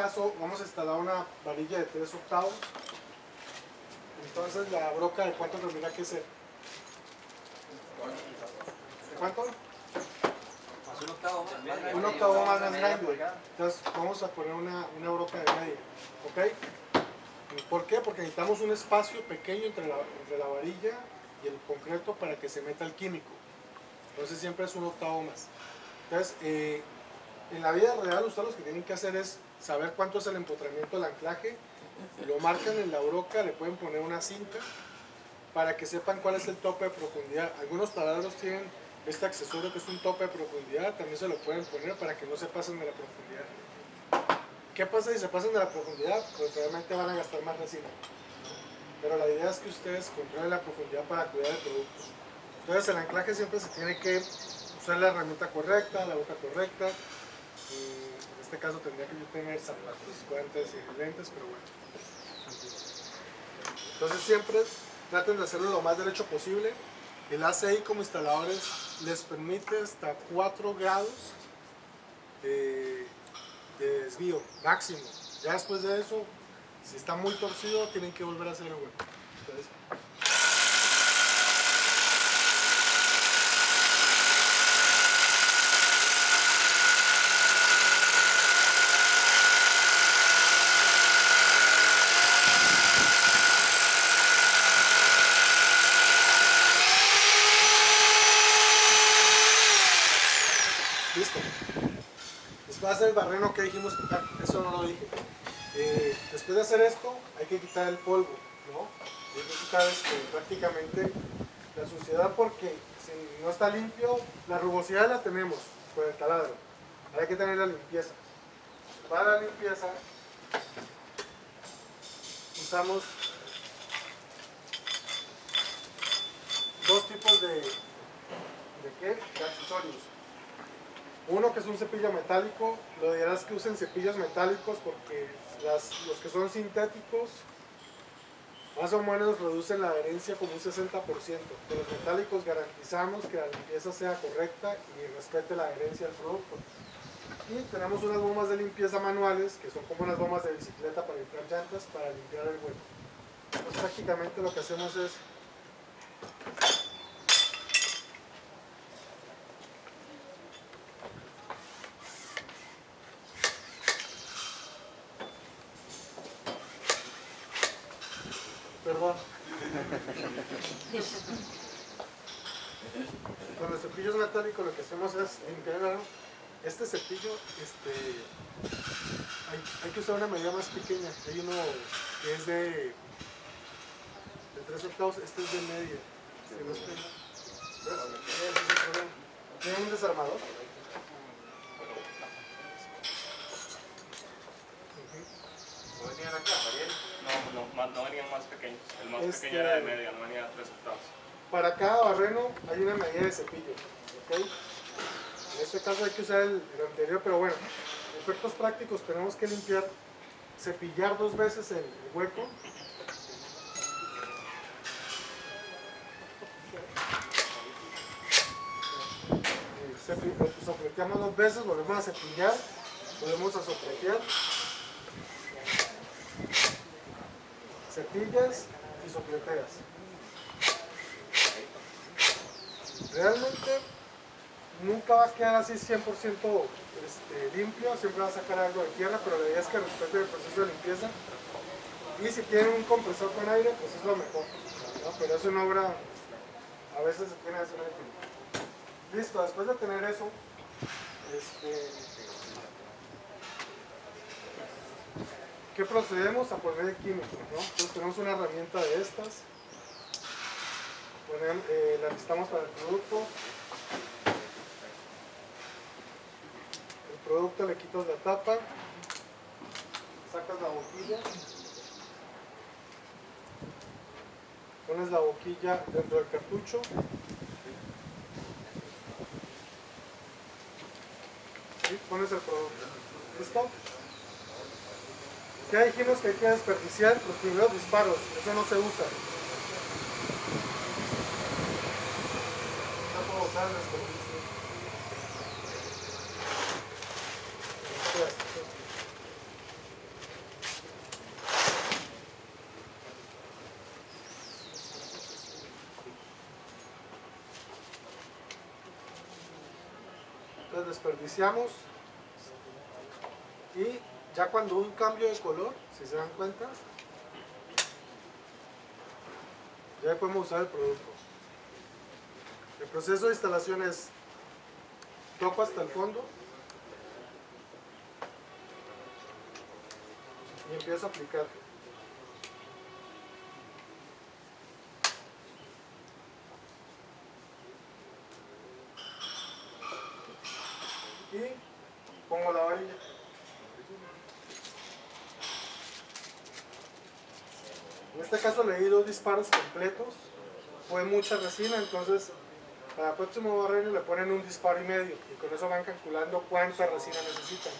caso vamos a instalar una varilla de 3/8. Entonces la broca, ¿de cuánto tendría que ser? ¿De cuánto? Un octavo más. Un octavo más grande. Entonces vamos a poner una broca de media. ¿Ok? ¿Por qué? Porque necesitamos un espacio pequeño entre la varilla y el concreto para que se meta el químico. Entonces siempre es un octavo más. Entonces, en la vida real, ustedes lo que tienen que hacer es saber cuánto es el empotramiento del anclaje. Lo marcan en la broca, le pueden poner una cinta para que sepan cuál es el tope de profundidad. Algunos taladros tienen este accesorio que es un tope de profundidad, también se lo pueden poner para que no se pasen de la profundidad. ¿Qué pasa si se pasan de la profundidad? Pues realmente van a gastar más resina. Pero la idea es que ustedes controlen la profundidad para cuidar el producto. Entonces el anclaje siempre se tiene que usar la herramienta correcta, la boca correcta. En este caso tendría que yo tener zapatos, guantes y lentes, pero bueno. Entonces siempre traten de hacerlo lo más derecho posible. El ACI como instaladores les permite hasta 4 grados de desvío máximo. Ya después de eso, si está muy torcido, tienen que volver a hacer el hueco. Entonces, listo. Después de hacer el barreno que dijimos, eso no lo dije. Después de hacer esto, hay que quitar el polvo, ¿no? Hay que quitar prácticamente la suciedad porque si no está limpio, la rugosidad la tenemos con el taladro. Hay que tener la limpieza. Para la limpieza, usamos dos tipos de accesorios. Uno que es un cepillo metálico, lo ideal es que usen cepillos metálicos porque los que son sintéticos más o menos reducen la adherencia como un 60%. De los metálicos garantizamos que la limpieza sea correcta y respete la adherencia del producto. Y tenemos unas bombas de limpieza manuales que son como unas bombas de bicicleta para limpiar llantas para limpiar el hueco. Entonces prácticamente lo que hacemos es perdón. Con los cepillos metálicos lo que hacemos es limpiar. Este cepillo, hay que usar una medida más pequeña. Hay uno que es de 3/8, este es de media. Si no es pequeño. ¿Tiene un desarmador? ¿No venían acá, Mariel? No venían más pequeños. El más pequeño era de media, no venía de 3/8. Para cada barreno hay una medida de cepillo. ¿Okay? En este caso hay que usar el anterior, pero bueno, en efectos prácticos tenemos que cepillar 2 veces el hueco. Sopleteamos 2 veces, volvemos a cepillar, volvemos a sopletear. Cepillas y sopleteas. Realmente nunca va a quedar así 100% limpio, siempre va a sacar algo de tierra, pero la idea es que respete el proceso de limpieza. Y si tienen un compresor con aire, pues es lo mejor, ¿no? Pero eso en obra a veces se tiene que hacer el listo. Después de tener eso, ¿qué procedemos? A poner el químico, ¿no? Entonces tenemos una herramienta de estas, la listamos para el producto. El producto le quitas la tapa, sacas la boquilla, pones la boquilla dentro del cartucho, y pones el producto. ¿Listo? Ya dijimos que hay que desperdiciar los primeros disparos, eso no se usa. No puedo botar el desperdicio. Entonces desperdiciamos y ya cuando un cambio de color, si se dan cuenta, ya podemos usar el producto. El proceso de instalación es: toco hasta el fondo y empiezo a aplicar. Y pongo la varilla. En este caso le di 2 disparos completos. Fue mucha resina, entonces para el próximo barreno le ponen 1 disparo y medio y con eso van calculando cuánta resina necesitan.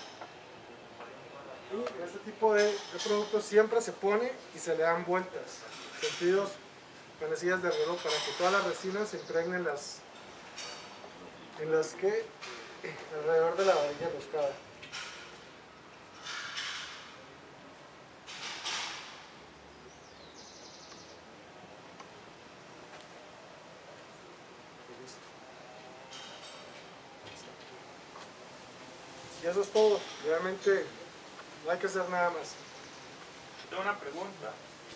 Y este tipo de productos siempre se pone y se le dan vueltas, sentidos manecillas de reloj, para que todas las resinas se impregnen en las que alrededor de la varilla roscada. Y eso es todo, realmente no hay que hacer nada más. Tengo una pregunta.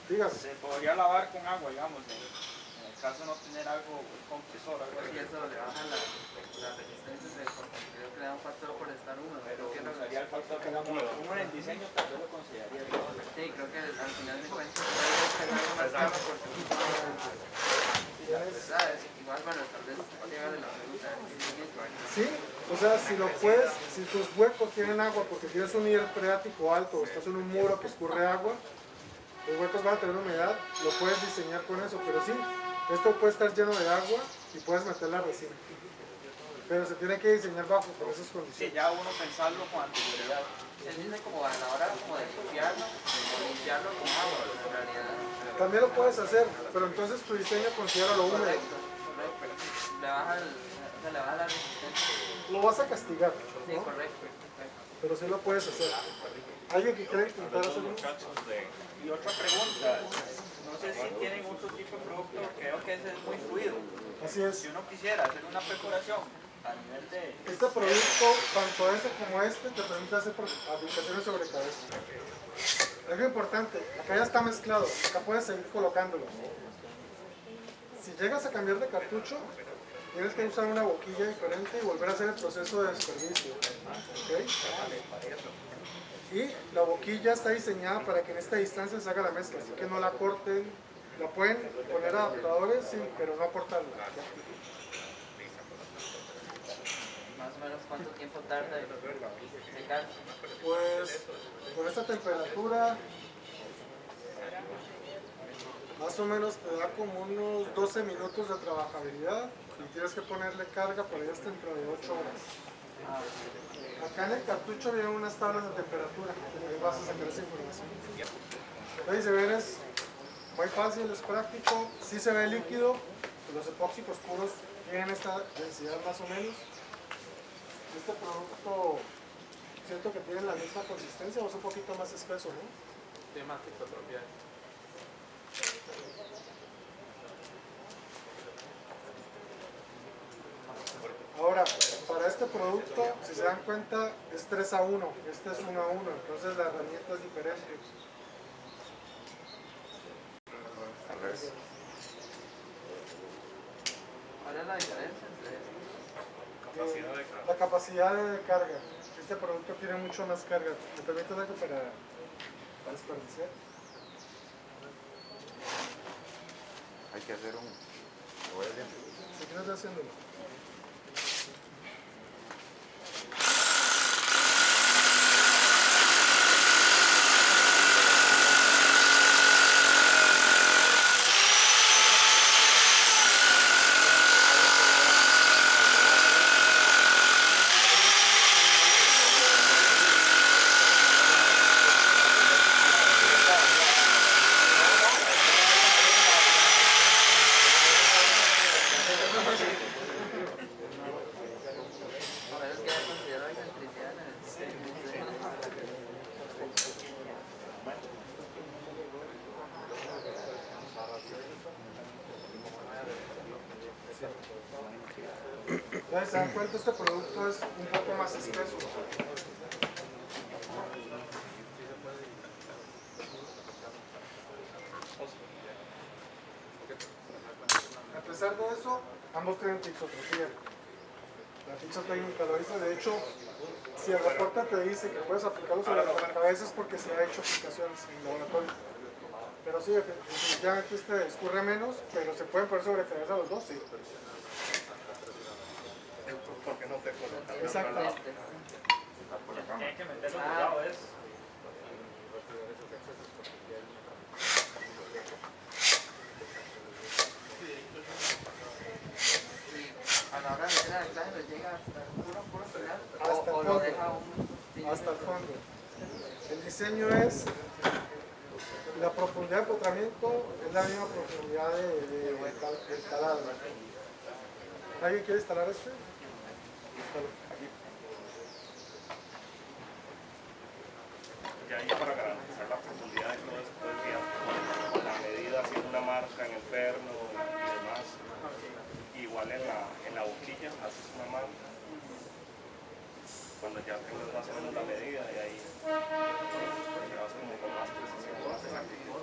Dígame. ¿Se podría lavar con agua, digamos, en el caso de no tener algo, un compresor, algo Y así? eso le baja la resistencia, porque creo que le da un factor por estar húmedo. Pero Creo que nos daría el factor que uno en el diseño tal vez lo consideraría bien. sí, creo que al final de cuentas puede ser algo más caro porque ¿sabes? Igual, bueno, tal vez llega de la pregunta. Sí, o sea, si lo puedes, si tus huecos tienen agua porque tienes un nivel freático alto o estás en un muro que escurre agua, los huecos van a tener humedad, lo puedes diseñar con eso, pero sí, esto puede estar lleno de agua y puedes meter la resina. Pero se tiene que diseñar bajo con esas Sí, condiciones. ya uno pensarlo con anterioridad. Él dice como a la hora como de limpiarlo con agua, en realidad. También lo puedes hacer, pero entonces tu diseño considera lo húmedo. Correcto. Le baja, o sea, le baja la resistencia. Lo vas a castigar, Sí, ¿no? correcto. Pero sí lo puedes hacer. ¿Alguien que quiera intentar hacerlo? Y otra pregunta, no sé si tienen otro tipo de producto, creo que ese es muy fluido. Así es. Si uno quisiera hacer una perforación a nivel de... Este producto, tanto este como este, te permite hacer aplicaciones sobre cabeza. Algo importante, acá ya está mezclado, acá puedes seguir colocándolo. Si llegas a cambiar de cartucho, tienes que usar una boquilla diferente y volver a hacer el proceso de desperdicio. ¿Okay? Y la boquilla está diseñada para que en esta distancia se haga la mezcla, así que no la corten. La pueden poner adaptadores, sí, pero no cortarla. Más o menos cuánto tiempo tarda en secarse. Pues con esta temperatura más o menos te da como unos 12 minutos de trabajabilidad y tienes que ponerle carga por ahí hasta dentro de 8 horas. Acá en el cartucho vienen unas tablas de temperatura, que vas a sacar esa información. Ahí se ven, es muy fácil, es práctico, sí se ve líquido, los epóxicos puros tienen esta densidad más o menos. Este producto siento que tiene la misma consistencia o es un poquito más espeso, ¿no? Tiene más fitotropial. Ahora, para este producto, si se dan cuenta, es 3-1, este es 1-1, entonces la herramienta es diferente. ¿Cuál es la diferencia entre La capacidad de carga. Este producto tiene mucho más carga. ¿Me permite algo para desperdiciar? Hay que hacer un... Lo voy haciendo. Si quieres haciéndolo. Entonces, se dan cuenta, este producto es un poco más espeso. A pesar de eso, ambos tienen tixotropía. La ficha técnica lo dice. De hecho, si el reporte te dice que puedes aplicarlo sobre la cabeza es porque se ha hecho aplicaciones en laboratorio. Pero sí, definitivamente este escurre menos, pero se pueden poner sobre cabeza los dos, sí. Porque no te conectas. Exactamente. Tienen que meterlo por lado, es. A la hora de meter el anclaje lo llega hasta el puro final Hasta o el lo fondo. deja un... Hasta el fondo. El diseño es la profundidad de empotramiento, es la misma profundidad del taladro. ¿Alguien quiere instalar este? Instalo. Y ahí para garantizar la profundidad de todo esto del día, la medida haciendo una marca en el perno y demás, igual en la boquilla haces una marca, cuando ya tengas más o menos la medida y ahí llevas como con más precisión, más exactitud.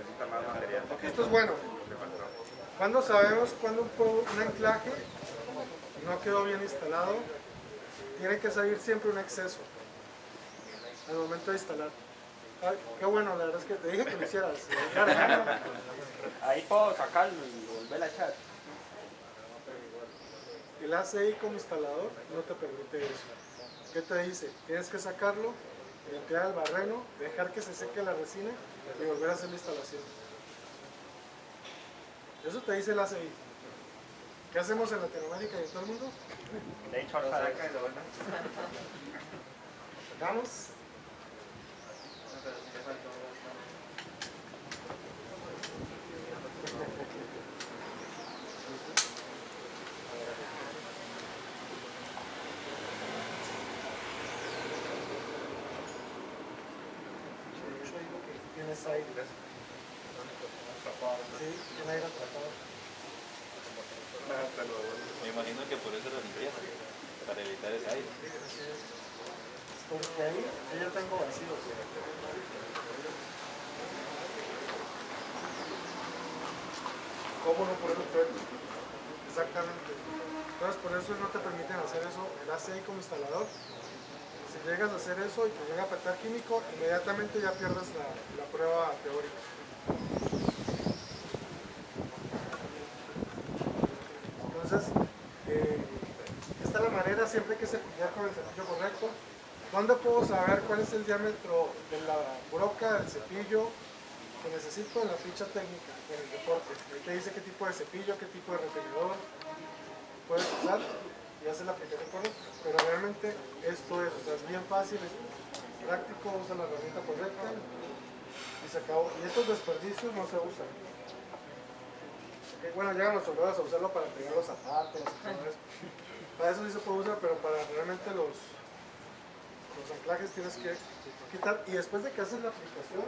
Necesita más material. Esto es bueno. ¿Cuándo sabemos cuando un anclaje no quedó bien instalado? Tiene que salir siempre un exceso al momento de instalar. Ay, qué bueno, la verdad es que te dije que lo hicieras. Ahí puedo sacarlo y volver a echar. El ACI como instalador no te permite eso. ¿Qué te dice? Tienes que sacarlo, limpiar el barreno, dejar que se seque la resina y volver a hacer la instalación. Eso te dice el ACI. ¿Qué hacemos en Latinoamérica y en todo el mundo? De hecho, acá Saca y lo vuelve. Sacamos. No, pero si le faltó Tienes aire. Sí, tiene aire atrapado. Me imagino que por eso lo limpieza, para evitar ese aire. Porque ahí yo ya tengo vacíos. ¿Cómo no poner un perno? Exactamente. Entonces por eso no te permiten hacer eso el ACI como instalador. Si llegas a hacer eso y te llega a afectar químico, inmediatamente ya pierdes la prueba teórica. Entonces, esta es la manera, siempre hay que cepillar con el cepillo correcto. ¿Dónde puedo saber cuál es el diámetro de la broca del cepillo que necesito? En la ficha técnica, en el reporte. Ahí te dice qué tipo de cepillo, qué tipo de retenedor puedes usar y haces la aplicación correcta. Pero realmente esto es, o sea, es bien fácil, es práctico, usa la herramienta correcta y se acabó. Y estos desperdicios no se usan. Okay, bueno, llegan los soldados a usarlo para pegar los zapatos, todo eso. Para eso sí se puede usar, pero para realmente los anclajes tienes que quitar. Y después de que haces la aplicación,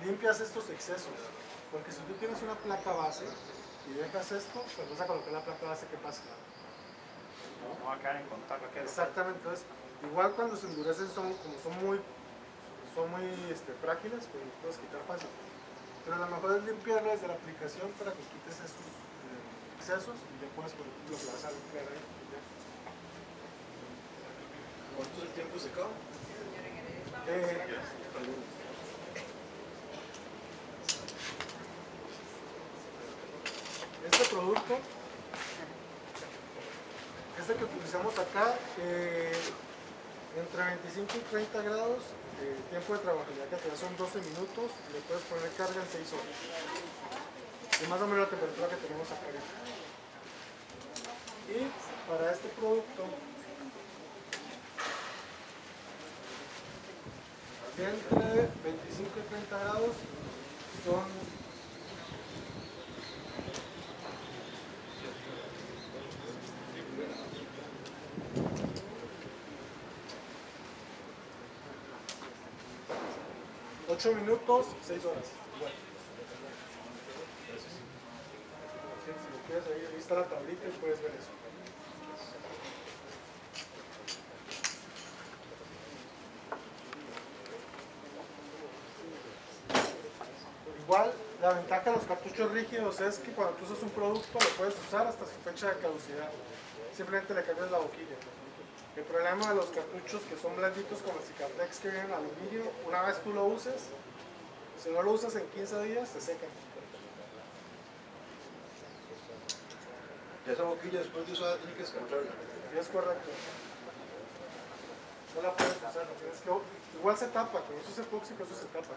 limpias estos excesos. Porque si tú tienes una placa base y dejas esto, pues vas a colocar la placa base, ¿qué pasa? no va a quedar en contacto. Exactamente, entonces, igual cuando se endurecen como son muy frágiles, pues los puedes quitar fácil. Pero a lo mejor es limpiarlo desde la aplicación para que quites esos excesos y ya puedes poner lo que vas a limpiar ahí. ¿Cuánto es el tiempo secado? Este producto, este que utilizamos acá, entre 25 y 30 grados, tiempo de trabajabilidad que te da son 12 minutos, le puedes poner carga en 6 horas. Y más o menos la temperatura que tenemos acá ahorita. Y para este producto, que entre 25 y 30 grados son 8 minutos, 6 horas. Bueno. Si lo quieres ahí está la tablita y puedes ver eso. Igual, la ventaja de los cartuchos rígidos es que cuando tú usas un producto lo puedes usar hasta su fecha de caducidad. Simplemente le cambias la boquilla. El problema de los cartuchos que son blanditos como el Cicatex que vienen en aluminio, una vez tú lo uses, si no lo usas en 15 días, se secan. Y esa boquilla después de usada tiene que descartarla. Y es correcto. No la puedes usar, tienes que, igual se tapa, con eso es epóxico, eso se tapa.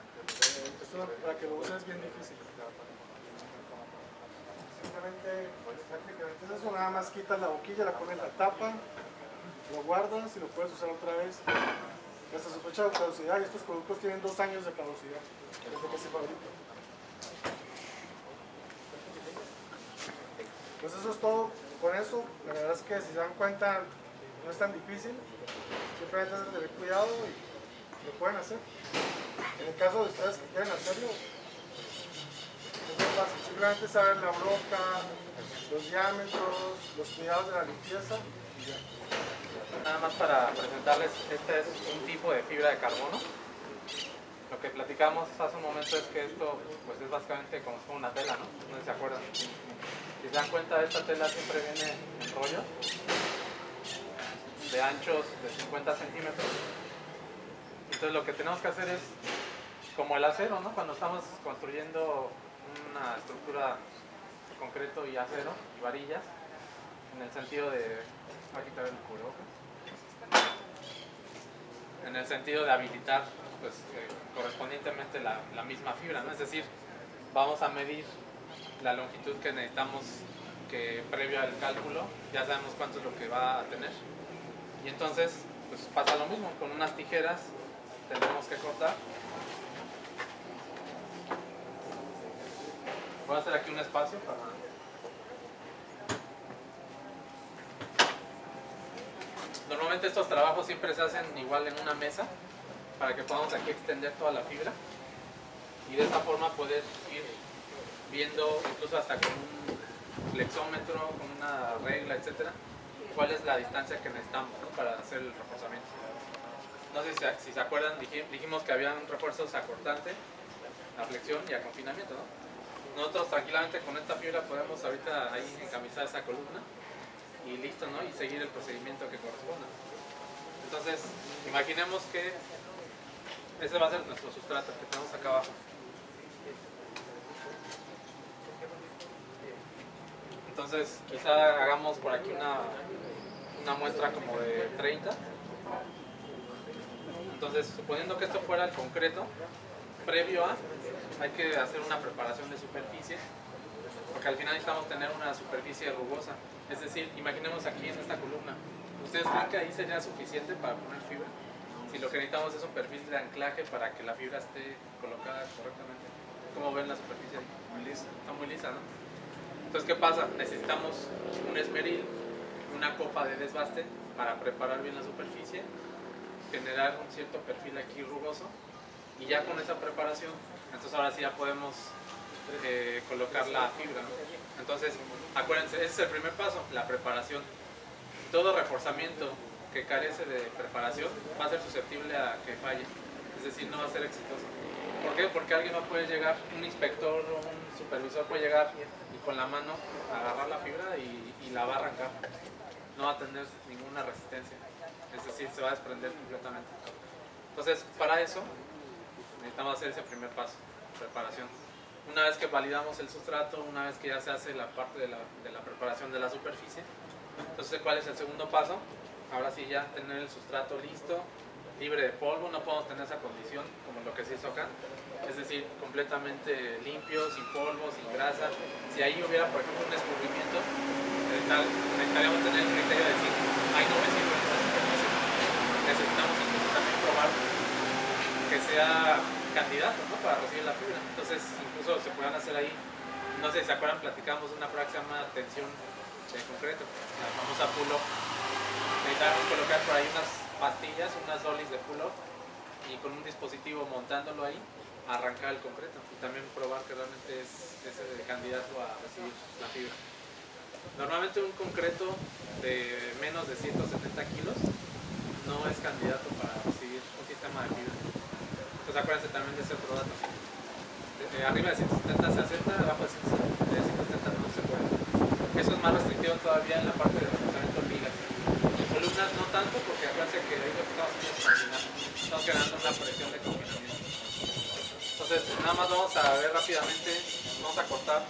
Esto para que lo uses es bien difícil. Simplemente, prácticamente es eso, nada más quitas la boquilla, la pones en la tapa, lo guardas y lo puedes usar otra vez hasta su fecha de caducidad. Y estos productos tienen 2 años de caducidad desde que se fabrican. Pues eso es todo con eso. La verdad es que si se dan cuenta no es tan difícil, simplemente es de tener cuidado y lo pueden hacer. En el caso de ustedes que quieren hacerlo, es muy fácil, simplemente saber la broca, los diámetros, los cuidados de la limpieza y ya. Nada más para presentarles, este es un tipo de fibra de carbono. Lo que platicamos hace un momento es que esto pues es básicamente como si fuera una tela, ¿no? No sé si se acuerdan. Si se dan cuenta, esta tela siempre viene en rollos de anchos de 50 centímetros. Entonces lo que tenemos que hacer es como el acero, ¿no? Cuando estamos construyendo una estructura de concreto y acero y varillas, en el sentido de... Voy a quitar el cubrebocas. En el sentido de habilitar pues, correspondientemente la misma fibra, ¿no? Es decir, vamos a medir la longitud que necesitamos que previo al cálculo ya sabemos cuánto es lo que va a tener. Y entonces pues pasa lo mismo, con unas tijeras tendremos que cortar. Voy a hacer aquí un espacio para... Normalmente estos trabajos siempre se hacen igual en una mesa para que podamos aquí extender toda la fibra y de esa forma poder ir viendo incluso hasta con un flexómetro, con una regla, etcétera, cuál es la distancia que necesitamos, ¿no? Para hacer el reforzamiento. No sé si se acuerdan, dijimos que habían refuerzos a cortante, a flexión y a confinamiento, ¿no? Nosotros tranquilamente con esta fibra podemos ahorita ahí encamisar esa columna y listo, ¿no? Y seguir el procedimiento que corresponda. Entonces, imaginemos que ese va a ser nuestro sustrato que tenemos acá abajo. Entonces, quizá hagamos por aquí una muestra como de 30. Entonces, suponiendo que esto fuera el concreto, previo a, hay que hacer una preparación de superficie, porque al final necesitamos tener una superficie rugosa. Es decir, imaginemos aquí en esta columna. ¿Ustedes creen que ahí sería suficiente para poner fibra? Si lo que necesitamos es un perfil de anclaje para que la fibra esté colocada correctamente. ¿Cómo ven la superficie ahí? Muy lisa. Está muy lisa, ¿no? Entonces, ¿qué pasa? Necesitamos un esmeril, una copa de desbaste para preparar bien la superficie, generar un cierto perfil aquí rugoso y ya con esa preparación, entonces ahora sí ya podemos colocar la fibra, ¿no? Entonces, acuérdense, ese es el primer paso, la preparación. Todo reforzamiento que carece de preparación va a ser susceptible a que falle, es decir, no va a ser exitoso. ¿Por qué? Porque alguien va a poder llegar, un inspector o un supervisor puede llegar y con la mano agarrar la fibra y la va a arrancar. No va a tener ninguna resistencia, es decir, se va a desprender completamente. Entonces, para eso necesitamos hacer ese primer paso, preparación. Una vez que validamos el sustrato, una vez que ya se hace la parte de la preparación de la superficie, entonces, ¿cuál es el segundo paso? Ahora sí ya tener el sustrato listo, libre de polvo, no podemos tener esa condición como lo que se hizo acá, es decir, completamente limpio, sin polvo, sin grasa. Si ahí hubiera, por ejemplo, un escurrimiento, necesitaríamos tener el criterio de decir, hay no me sirve en esta superficie. Necesitamos incluso también probar que sea candidato, ¿no? Para recibir la fibra. Entonces incluso se puedan hacer ahí, no sé si se acuerdan, platicamos de una prueba que se llama tensión de concreto, la famosa pull-off. Necesitamos colocar por ahí unas pastillas, unas dolis de pull-off, y con un dispositivo montándolo ahí, arrancar el concreto y también probar que realmente es candidato a recibir la fibra. Normalmente un concreto de menos de 170 kilos no es candidato para recibir un sistema de fibra. Entonces acuérdense también de ese otro dato. Arriba de 170 se acepta, abajo de 170 no se puede. Eso es más restrictivo todavía en la parte de reforzamiento de vigas. En columnas no tanto, porque acuérdense que ahí lo que estamos haciendo es marginal. Estamos generando una presión de confinamiento. Entonces nada más vamos a ver rápidamente, vamos a cortar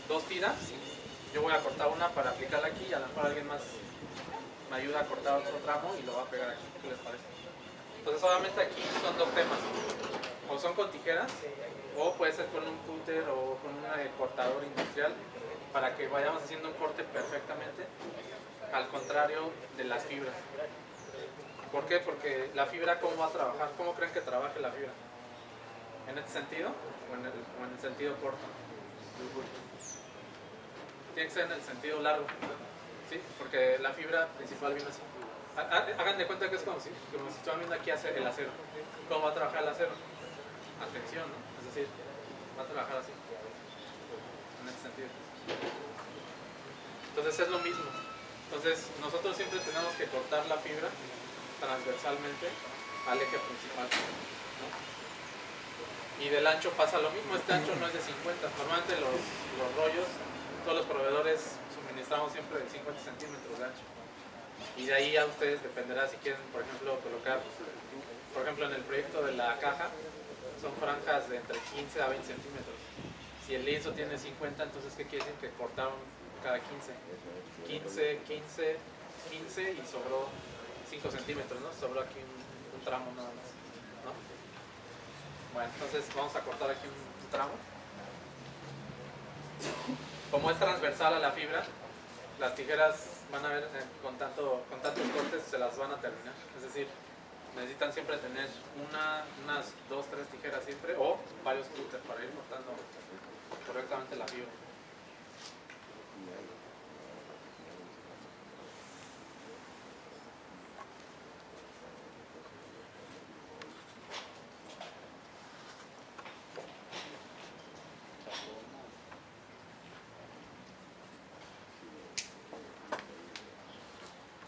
2 tiras. Yo voy a cortar una para aplicarla aquí y a lo mejor alguien más me ayuda a cortar otro tramo y lo va a pegar aquí. ¿Qué les parece? Entonces solamente aquí son 2 temas. O son con tijeras, o puede ser con un cúter o con un cortador industrial para que vayamos haciendo un corte perfectamente, al contrario de las fibras. ¿Por qué? Porque la fibra, ¿cómo va a trabajar? ¿Cómo creen que trabaje la fibra? ¿En este sentido o en el sentido corto? Tiene que ser en el sentido largo, ¿sí? Porque la fibra principal viene así. Hagan de cuenta que es como si estuvieran viendo aquí el acero. ¿Cómo va a trabajar el acero? A tensión, ¿no? Es decir, va a trabajar así, en este sentido. Entonces es lo mismo. Entonces nosotros siempre tenemos que cortar la fibra transversalmente al eje principal, ¿no? Y del ancho pasa lo mismo. Este ancho no es de 50. Normalmente los rollos, todos los proveedores suministramos siempre de 50 centímetros de ancho. Y de ahí a ustedes dependerá si quieren, por ejemplo, colocar, por ejemplo, en el proyecto de la caja, son franjas de entre 15 a 20 centímetros. Si el lienzo tiene 50, entonces ¿qué quiere decir? Que cortaron cada 15. 15, 15, 15 y sobró 5 centímetros, ¿no? Sobró aquí un tramo nada más, ¿no? Bueno, entonces vamos a cortar aquí un tramo. Como es transversal a la fibra, las tijeras van a ver con tantos cortes se las van a terminar. Es decir, necesitan siempre tener unas 2, 3 tijeras siempre, o varios cúteres para ir cortando correctamente la fibra.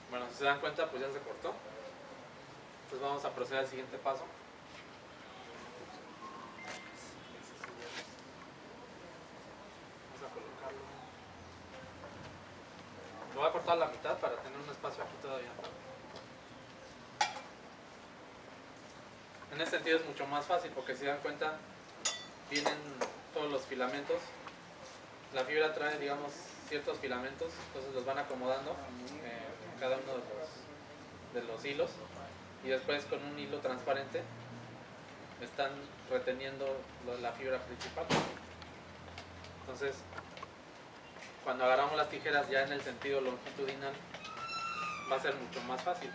Bueno, si se dan cuenta, pues ya se cortó. Entonces vamos a proceder al siguiente paso. Vamos a colocarlo. Lo voy a cortar a la mitad para tener un espacio aquí todavía. En este sentido es mucho más fácil porque si se dan cuenta, vienen todos los filamentos. La fibra trae, digamos, ciertos filamentos, entonces los van acomodando en cada uno de los hilos, y después con un hilo transparente están reteniendo la fibra principal. Entonces, cuando agarramos las tijeras ya en el sentido longitudinal, va a ser mucho más fácil.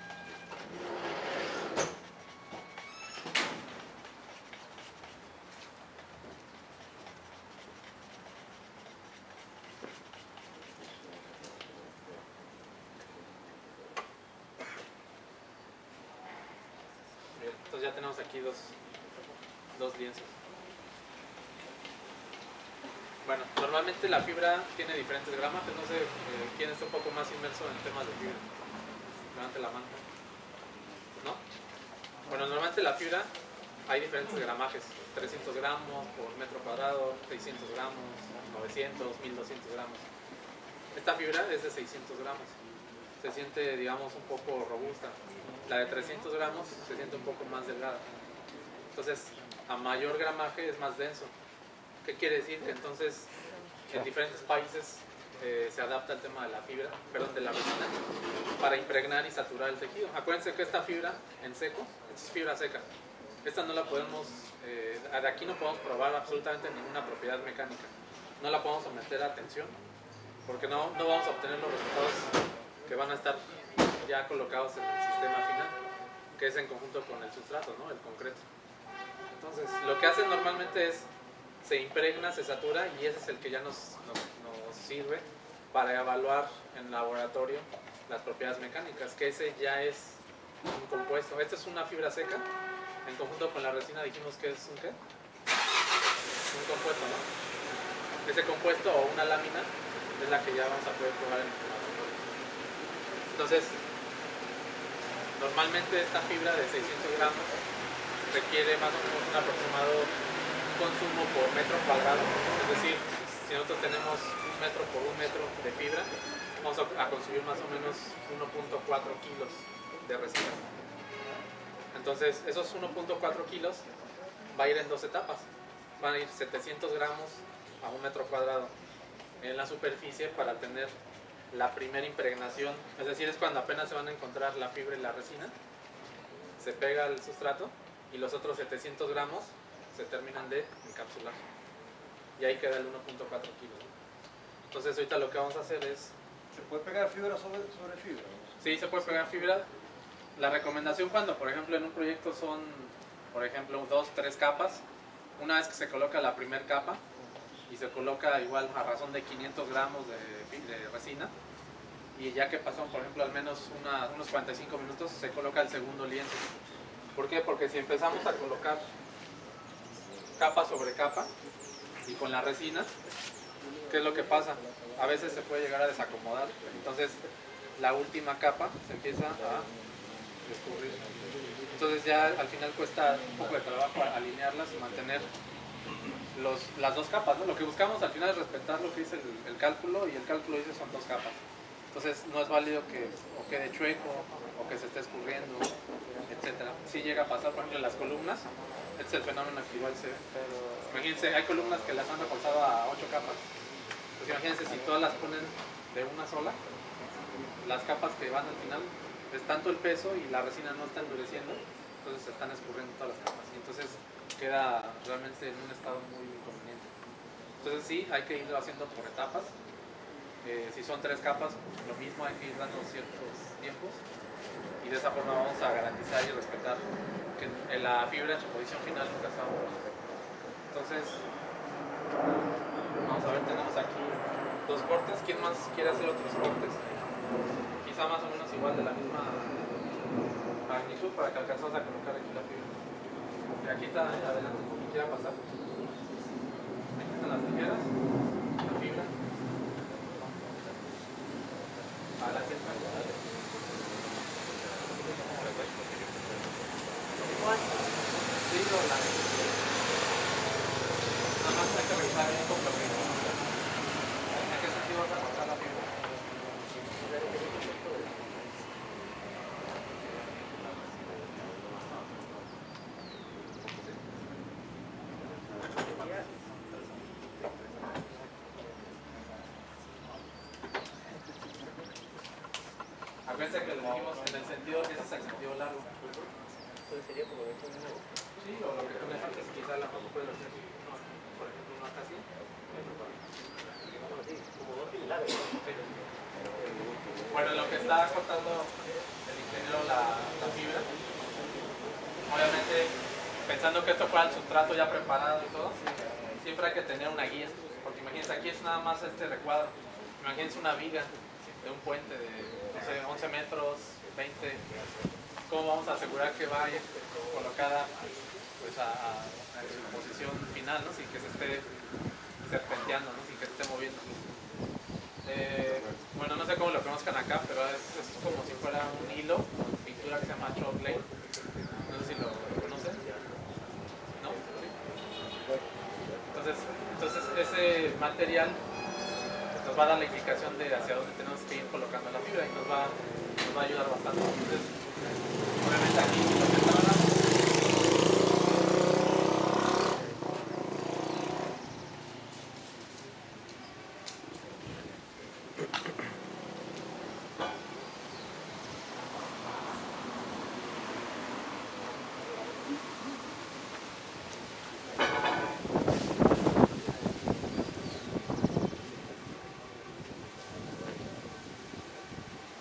Entonces ya tenemos aquí dos lienzos. Bueno, normalmente la fibra tiene diferentes gramajes. No sé quién está un poco más inmerso en temas de fibra. Levante la mano. ¿No? Bueno, normalmente la fibra hay diferentes gramajes. 300 gramos por metro cuadrado, 600 gramos, 900, 1200 gramos. Esta fibra es de 600 gramos. Se siente, digamos, un poco robusta. La de 300 gramos se siente un poco más delgada. Entonces, a mayor gramaje es más denso. ¿Qué quiere decir? Que entonces en diferentes países se adapta el tema de la fibra, perdón, de la resina, para impregnar y saturar el tejido. Acuérdense que esta fibra en seco, esta es fibra seca. Esta no la podemos, de aquí no podemos probar absolutamente ninguna propiedad mecánica. No la podemos someter a tensión, porque no vamos a obtener los resultados que van a estar ya colocados en el sistema final. que es en conjunto con el sustrato, ¿no? El concreto. Entonces, lo que hacen normalmente es, se impregna, se satura, y ese es el que ya nos sirve para evaluar en laboratorio las propiedades mecánicas, que ese ya es un compuesto. Esta es una fibra seca, en conjunto con la resina dijimos que es un ¿qué? Un compuesto, ¿no? Ese compuesto o una lámina es la que ya vamos a poder probar en el laboratorio. Entonces, normalmente esta fibra de 600 gramos requiere más o menos un aproximado consumo por metro cuadrado. Es decir, si nosotros tenemos 1 metro por 1 metro de fibra, vamos a consumir más o menos 1.4 kilos de resina. Entonces, esos 1.4 kilos va a ir en 2 etapas. Van a ir 700 gramos a 1 metro cuadrado en la superficie para tener la primera impregnación. Es decir, es cuando apenas se van a encontrar la fibra y la resina. Se pega el sustrato y los otros 700 gramos se terminan de encapsular. Y ahí queda el 1.4 kilos. Entonces, ahorita lo que vamos a hacer es... ¿Se puede pegar fibra sobre fibra? Sí, se puede pegar fibra. La recomendación cuando, por ejemplo, en un proyecto son, por ejemplo, 2, 3 capas, una vez que se coloca la primera capa y se coloca igual a razón de 500 gramos de resina, y ya que pasan, por ejemplo, al menos unos 45 minutos, se coloca el segundo lienzo. ¿Por qué? Porque si empezamos a colocar capa sobre capa y con la resina, ¿qué es lo que pasa? A veces se puede llegar a desacomodar, entonces la última capa se empieza a descubrir. Entonces ya al final cuesta un poco de trabajo alinearlas y mantener las 2 capas, ¿no? Lo que buscamos al final es respetar lo que dice el cálculo, y el cálculo dice son 2 capas. Entonces no es válido que o quede chueco o que se esté escurriendo, etcétera. Si llega a pasar, por ejemplo, en las columnas, este es el fenómeno que igual se ve. Imagínense, hay columnas que las han reforzado a 8 capas. Pues imagínense si todas las ponen de una sola, las capas que van al final es tanto el peso y la resina no está endureciendo, entonces se están escurriendo todas las capas y entonces queda realmente en un estado muy inconveniente. Entonces sí, hay que irlo haciendo por etapas. Si son 3 capas, lo mismo, hay que ir dando ciertos tiempos, y de esa forma vamos a garantizar y respetar que la fibra en su posición final nunca está borrosa. Entonces, vamos a ver, tenemos aquí 2 cortes. ¿Quién más quiere hacer otros cortes? Quizá más o menos igual, de la misma magnitud, para que alcanzamos a colocar aquí la fibra. Y aquí está, adelante, quien quiera pasar. Aquí están las tijeras, la fibra. Adelante. Sí, nada más hay que revisar bien con lo que... ¿En qué sentido vas a cortar la fibra? Acuérdense que lo dijimos en el sentido, ese es el sentido largo. Entonces sería como de hecho Sí, o lo que tú necesites, quizá la mano puedes hacer, por ejemplo, una así. como 2 similares. Bueno, en lo que está cortando el ingeniero la fibra, obviamente pensando que esto fuera el sustrato ya preparado y todo, siempre hay que tener una guía, porque imagínense, aquí es nada más este recuadro. Imagínense una viga de un puente de, no sé, 11 metros, 20. ¿Cómo vamos a asegurar que vaya colocada pues en su posición final, ¿no? Sin que se esté serpenteando, ¿no? Sin que se esté moviendo? Bueno, no sé cómo lo conozcan acá, pero es como si fuera un hilo con pintura que se llama chalk lane. No sé si lo conocen. ¿No? ¿Sí? Entonces ese material nos va a dar la indicación de hacia dónde tenemos que ir colocando la fibra, y nos va a ayudar bastante. Entonces, obviamente aquí lo que está hablando.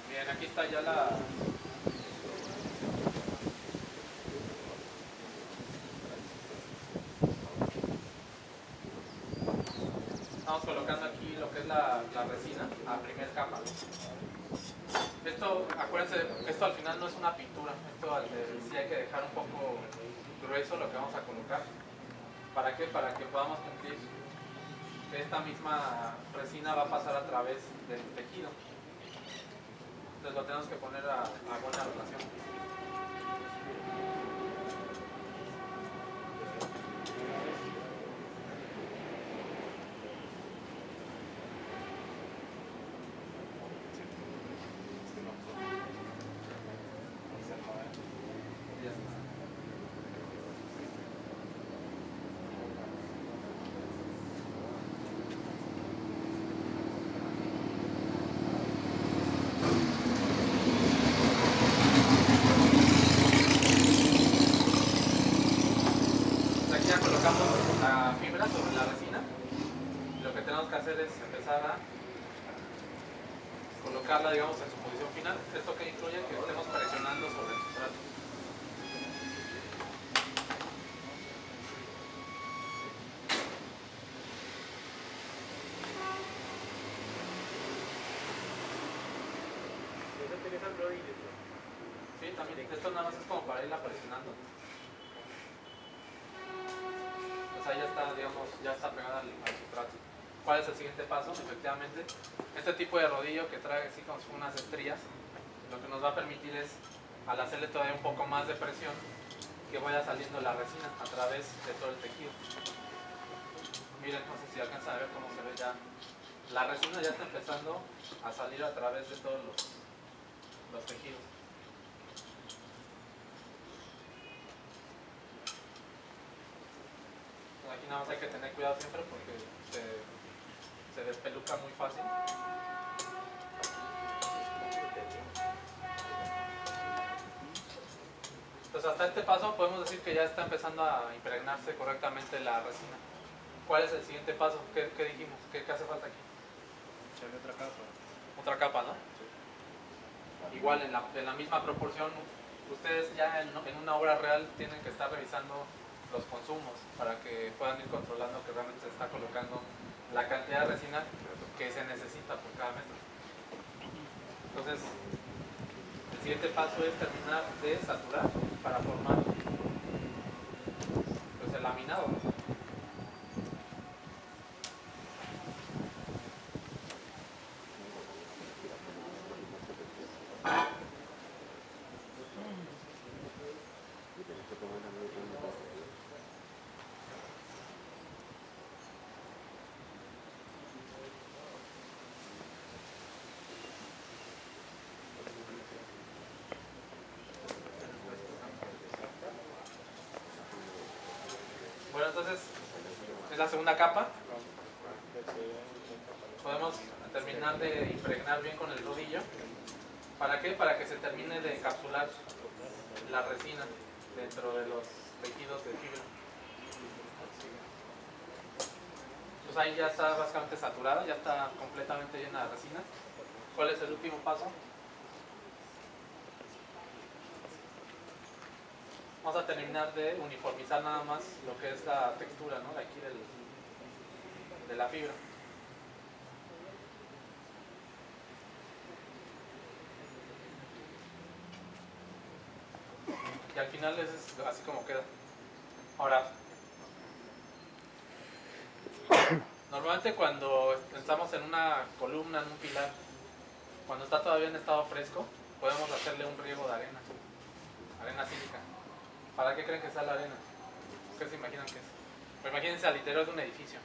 Bien, aquí está ya la estamos colocando aquí lo que es la resina a primer capa, ¿no? Esto, acuérdense, esto al final no es una pintura, esto sí hay que dejar un poco grueso lo que vamos a colocar. ¿Para qué? Para que podamos cumplir que esta misma resina va a pasar a través del tejido. Entonces lo tenemos que poner a buena relación. Aquí ya colocamos la fibra sobre la resina. Lo que tenemos que hacer es empezar a colocarla, digamos, en su posición final. Esto que incluye que estemos presionando sobre el sustrato. Sí, también. Esto nada más es como para irla presionando. Pues ahí ya está, digamos, ya está pegada al sustrato. ¿Cuál es el siguiente paso? Efectivamente, este tipo de rodillo que trae así con unas estrías, lo que nos va a permitir es, al hacerle todavía un poco más de presión, que vaya saliendo la resina a través de todo el tejido. Miren, no sé si alcanzan a ver cómo se ve ya. La resina ya está empezando a salir a través de todos los tejidos. Aquí nada más hay que tener cuidado siempre porque se despeluca muy fácil. Entonces hasta este paso podemos decir que ya está empezando a impregnarse correctamente la resina. ¿Cuál es el siguiente paso? ¿Qué dijimos? ¿Qué hace falta aquí? Echarle otra capa. Otra capa, ¿no? Igual en la misma proporción, ustedes ya en una obra real tienen que estar revisando los consumos para que puedan ir controlando que realmente se está colocando la cantidad de resina que se necesita por cada metro. Entonces, el siguiente paso es terminar de saturar para formar pues, el laminado, ¿no? Bueno, entonces es la segunda capa. Podemos terminar de impregnar bien con el rodillo. ¿Para qué? Para que se termine de encapsular la resina dentro de los tejidos de fibra. Pues ahí ya está básicamente saturada, ya está completamente llena de resina. ¿Cuál es el último paso? Vamos a terminar de uniformizar nada más lo que es la textura, ¿no? De aquí de la fibra. Y al final es así como queda. Ahora, normalmente cuando estamos en una columna, en un pilar, cuando está todavía en estado fresco, podemos hacerle un riego de arena sílica. ¿Para qué creen que sea la arena? ¿Qué se imaginan que es? Pues imagínense al interior de un edificio.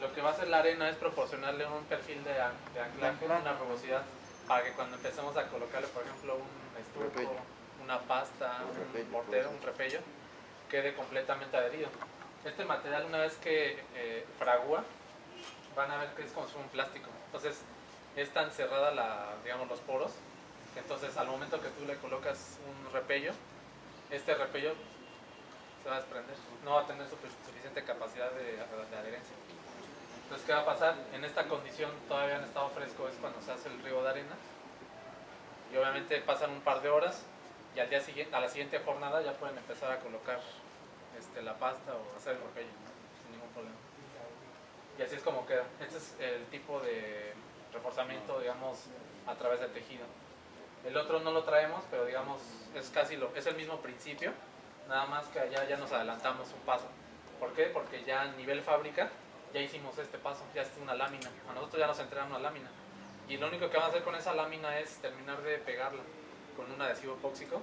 Lo que va a hacer la arena es proporcionarle un perfil de anclaje, una rugosidad, para que cuando empecemos a colocarle, por ejemplo, un estuco, una pasta, un mortero, un repello, quede completamente adherido. Este material, una vez que fragúa, van a ver que es como un plástico. Entonces, es tan cerrada digamos, los poros, que entonces al momento que tú le colocas un repello, este repello se va a desprender, no va a tener suficiente capacidad de adherencia. Entonces, ¿qué va a pasar? En esta condición, todavía en estado fresco, es cuando se hace el riego de arena. Y obviamente pasan un par de horas y al día siguiente, a la siguiente jornada ya pueden empezar a colocar la pasta o hacer el repello, ¿no? Sin ningún problema. Y así es como queda. Este es el tipo de reforzamiento, digamos, a través del tejido. El otro no lo traemos, pero digamos, es el mismo principio, nada más que allá ya nos adelantamos un paso. ¿Por qué? Porque ya a nivel fábrica ya hicimos este paso, ya es una lámina. A nosotros ya nos entregan una lámina. Y lo único que vamos a hacer con esa lámina es terminar de pegarla con un adhesivo epóxico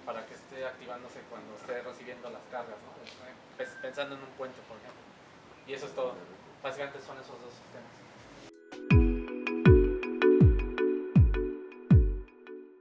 para que esté activándose cuando esté recibiendo las cargas, ¿no? Pensando en un puente, por ejemplo. Y eso es todo. Básicamente son esos dos sistemas.